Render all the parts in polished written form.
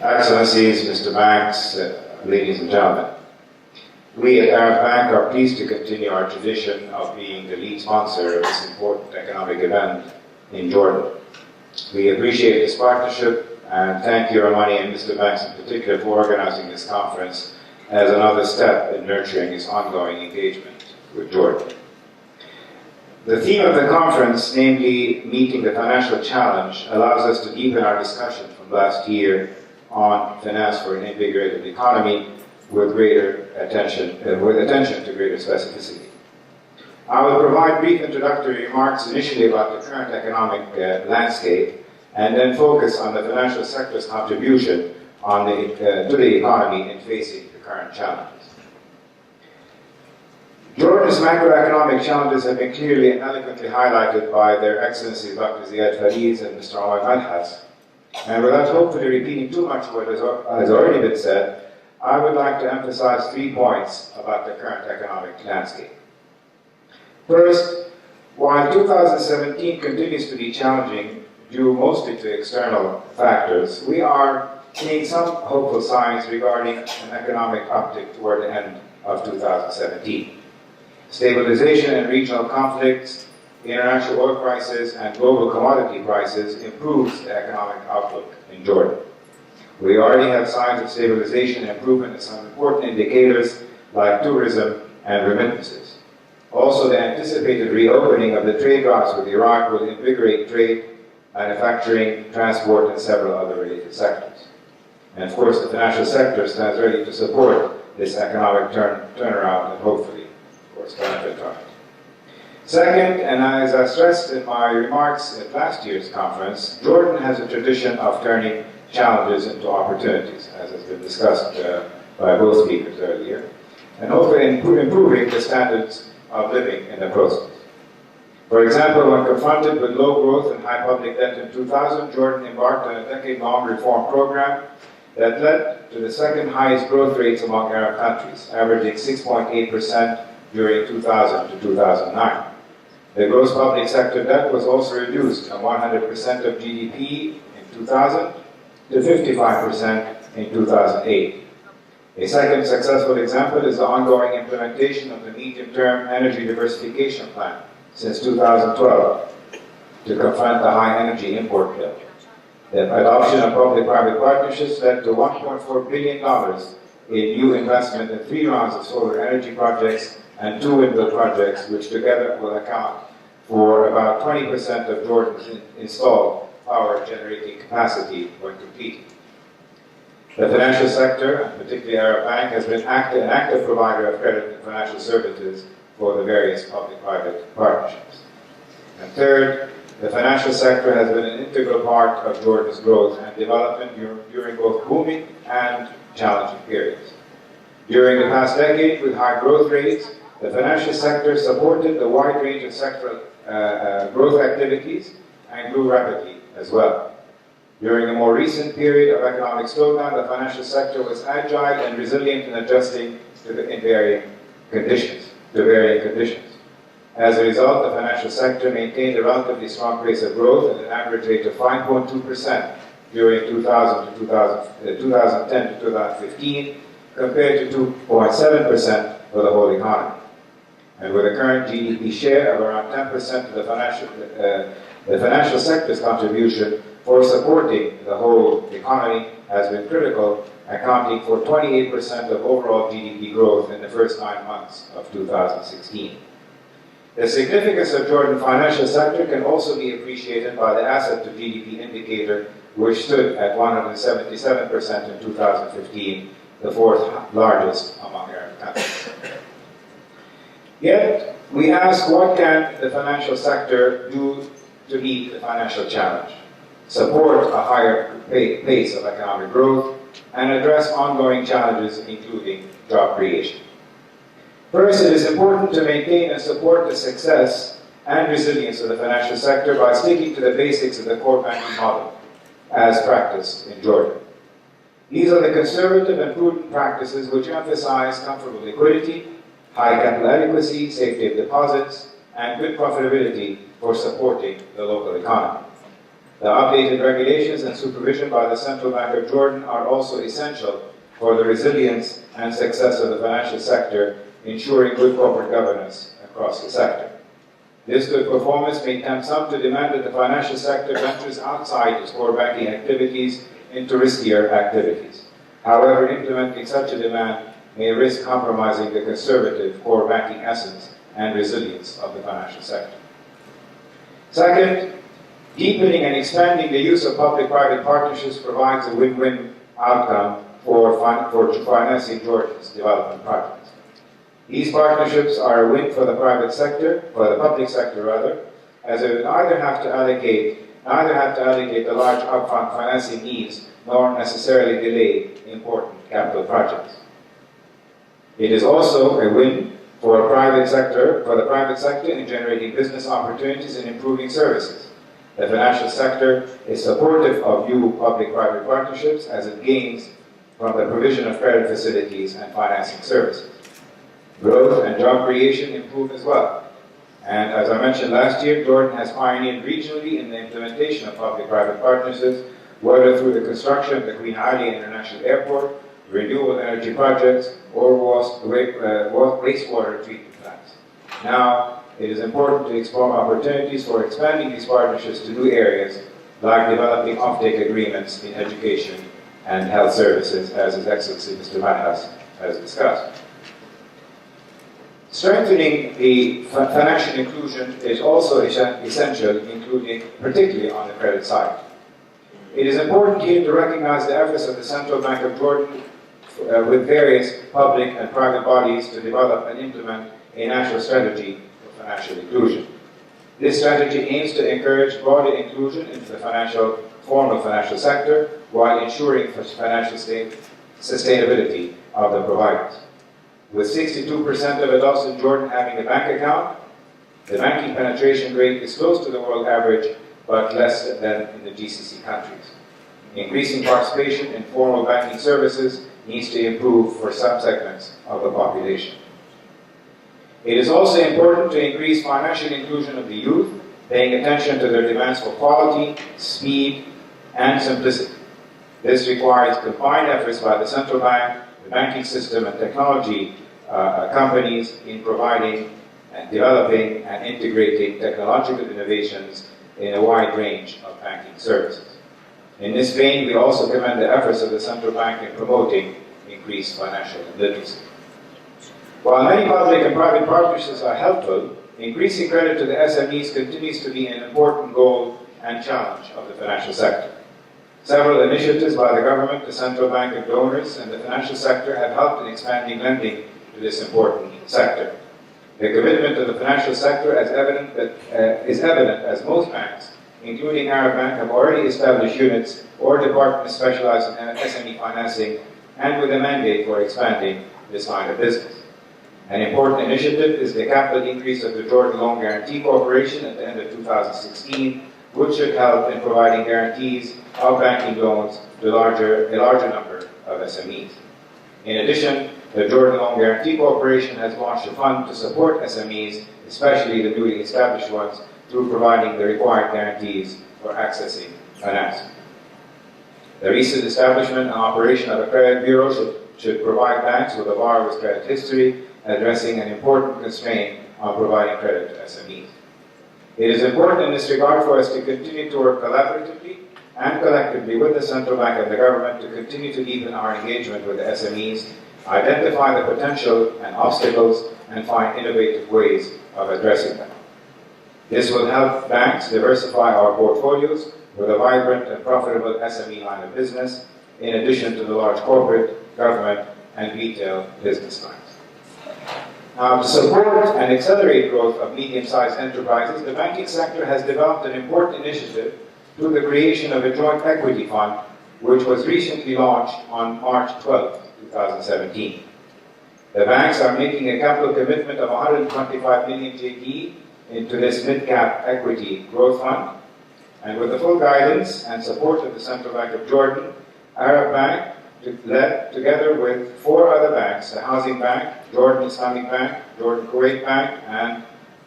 Excellencies, Mr. Banks, ladies and gentlemen. We at Arab Bank are pleased to continue our tradition of being the lead sponsor of this important economic event in Jordan. We appreciate this partnership and thank Euromoney and Mr. Banks in particular for organizing this conference as another step in nurturing its ongoing engagement with Jordan. The theme of the conference, namely Meeting the Financial Challenge, allows us to deepen our discussion from last year on finance for an invigorated economy with attention to greater specificity. I will provide brief introductory remarks initially about the current economic landscape and then focus on the financial sector's contribution to the economy in facing the current challenges. Jordan's macroeconomic challenges have been clearly and eloquently highlighted by their Excellencies Dr. Ziad Fariz and Mr. Omar Malhas. And without hopefully repeating too much of what has already been said, I would like to emphasize 3 points about the current economic landscape. First, while 2017 continues to be challenging due mostly to external factors, we are seeing some hopeful signs regarding an economic uptick toward the end of 2017. Stabilization in regional conflicts, international oil prices, and global commodity prices improves the economic outlook in Jordan. We already have signs of stabilization and improvement in some important indicators like tourism and remittances. Also, the anticipated reopening of the trade routes with Iraq will invigorate trade, manufacturing, transport, and several other related sectors. And of course, the financial sector stands ready to support this economic turnaround and hopefully, of course, benefit from it. Second, and as I stressed in my remarks at last year's conference, Jordan has a tradition of turning challenges into opportunities, as has been discussed by both speakers earlier, and hopefully improving the standards of living in the process. For example, when confronted with low growth and high public debt in 2000, Jordan embarked on a decade-long reform program that led to the second highest growth rates among Arab countries, averaging 6.8% during 2000 to 2009. The gross public sector debt was also reduced from 100% of GDP in 2000 to 55% in 2008. A second successful example is the ongoing implementation of the medium-term energy diversification plan since 2012 to confront the high energy import bill. The adoption of public-private partnerships led to $1.4 billion in new investment in 3 rounds of solar energy projects and 2 windmill projects, which together will account for about 20% of Jordan's installed power generating capacity when completed. The financial sector, and particularly Arab Bank, has been an active provider of credit and financial services for the various public-private partnerships. And third, the financial sector has been an integral part of Jordan's growth and development during both booming and challenging periods. During the past decade, with high growth rates, the financial sector supported the wide range of sectoral growth activities and grew rapidly as well. During the more recent period of economic slowdown, the financial sector was agile and resilient in adjusting to varying conditions. As a result, the financial sector maintained a relatively strong pace of growth at an average rate of 5.2% during 2010 to 2015, compared to 2.7% for the whole economy. And with a current GDP share of around 10% of the financial sector's contribution for supporting the whole economy has been critical, accounting for 28% of overall GDP growth in the first 9 months of 2016. The significance of Jordan's financial sector can also be appreciated by the asset to GDP indicator, which stood at 177% in 2015, the 4th largest among Arab countries. Yet, we ask, what can the financial sector do to meet the financial challenge, support a higher pace of economic growth, and address ongoing challenges, including job creation? First, it is important to maintain and support the success and resilience of the financial sector by sticking to the basics of the core banking model as practiced in Jordan. These are the conservative and prudent practices which emphasize comfortable liquidity, high capital adequacy, safety of deposits, and good profitability for supporting the local economy. The updated regulations and supervision by the Central Bank of Jordan are also essential for the resilience and success of the financial sector, ensuring good corporate governance across the sector. This good performance may tempt some to demand that the financial sector ventures outside its core banking activities into riskier activities. However, implementing such a demand may risk compromising the conservative core banking essence and resilience of the financial sector. Second, deepening and expanding the use of public-private partnerships provides a win-win outcome for financing Jordan's development projects. These partnerships are a win for the private sector, for the public sector rather, as it would neither have to allocate the large upfront financing needs nor necessarily delay important capital projects. It is also a win for the private sector in generating business opportunities and improving services. The financial sector is supportive of new public-private partnerships as it gains from the provision of credit facilities and financing services. Growth and job creation improve as well. And as I mentioned last year, Jordan has pioneered regionally in the implementation of public-private partnerships, whether through the construction of the Queen Ali International Airport, renewable energy projects, or wastewater treatment plants. Now, it is important to explore opportunities for expanding these partnerships to new areas, like developing offtake agreements in education and health services, as His Excellency Mr. Manhas has discussed. Strengthening the financial inclusion is also essential, particularly on the credit side. It is important here to recognize the efforts of the Central Bank of Jordan with various public and private bodies to develop and implement a national strategy for financial inclusion. This strategy aims to encourage broader inclusion into the formal financial sector while ensuring financial sustainability of the providers. With 62% of adults in Jordan having a bank account, the banking penetration rate is close to the world average, but less than in the GCC countries. Increasing participation in formal banking services needs to improve for some segments of the population. It is also important to increase financial inclusion of the youth, paying attention to their demands for quality, speed, and simplicity. This requires combined efforts by the central bank, the banking system, and technology companies in providing and developing and integrating technological innovations in a wide range of banking services. In this vein, we also commend the efforts of the central bank in promoting increased financial literacy. While many public and private partnerships are helpful, increasing credit to the SMEs continues to be an important goal and challenge of the financial sector. Several initiatives by the government, the central bank, and donors and the financial sector have helped in expanding lending to this important sector. The commitment of the financial sector is evident as most banks, including Arab Bank, have already established units or departments specialized in SME financing and with a mandate for expanding this line of business. An important initiative is the capital increase of the Jordan Loan Guarantee Corporation at the end of 2016, which should help in providing guarantees of banking loans to a larger number of SMEs. In addition, the Jordan Loan Guarantee Corporation has launched a fund to support SMEs, especially the newly established ones, through providing the required guarantees for accessing financing. The recent establishment and operation of a credit bureau should provide banks with a borrower's credit history, addressing an important constraint on providing credit to SMEs. It is important in this regard for us to continue to work collaboratively and collectively with the central bank and the government to continue to deepen our engagement with the SMEs, identify the potential and obstacles, and find innovative ways of addressing them. This will help banks diversify our portfolios with a vibrant and profitable SME line of business, in addition to the large corporate, government, and retail business lines. Now, to support and accelerate growth of medium-sized enterprises, the banking sector has developed an important initiative through the creation of a joint equity fund, which was recently launched on March 12, 2017. The banks are making a capital commitment of 125 million JD into this mid-cap equity growth fund, and with the full guidance and support of the Central Bank of Jordan, Arab Bank, led together with 4 other banks, the Housing Bank, Jordan Islamic Bank, Jordan Kuwait Bank, and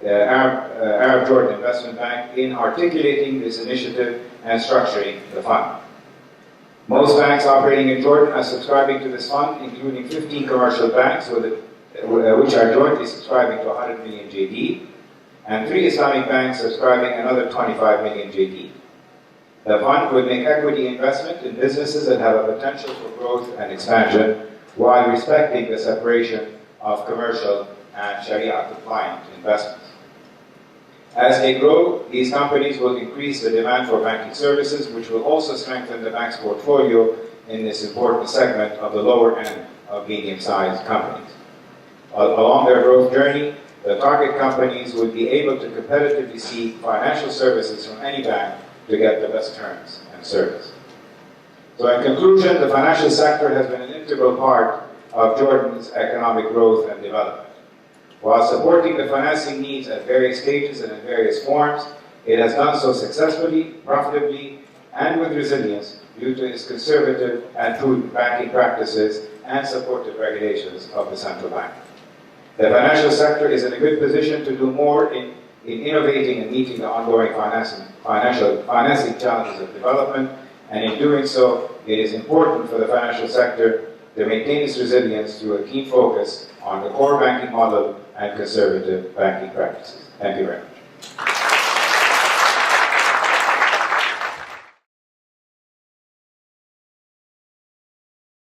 Arab Jordan Investment Bank in articulating this initiative and structuring the fund. Most banks operating in Jordan are subscribing to this fund, including 15 commercial banks which are jointly subscribing to 100 million JD, and 3 Islamic banks subscribing another 25 million JD. The fund would make equity investment in businesses that have a potential for growth and expansion while respecting the separation of commercial and Sharia-compliant investments. As they grow, these companies will increase the demand for banking services, which will also strengthen the bank's portfolio in this important segment of the lower end of medium-sized companies. Along their growth journey, the target companies will be able to competitively seek financial services from any bank to get the best terms and service. So in conclusion, the financial sector has been an integral part of Jordan's economic growth and development. While supporting the financing needs at various stages and in various forms, it has done so successfully, profitably, and with resilience due to its conservative and prudent banking practices and supportive regulations of the central bank. The financial sector is in a good position to do more in innovating and meeting the ongoing financing challenges of development, and in doing so, it is important for the financial sector to maintain its resilience through a keen focus on the core banking model and conservative banking practices. Thank you very much.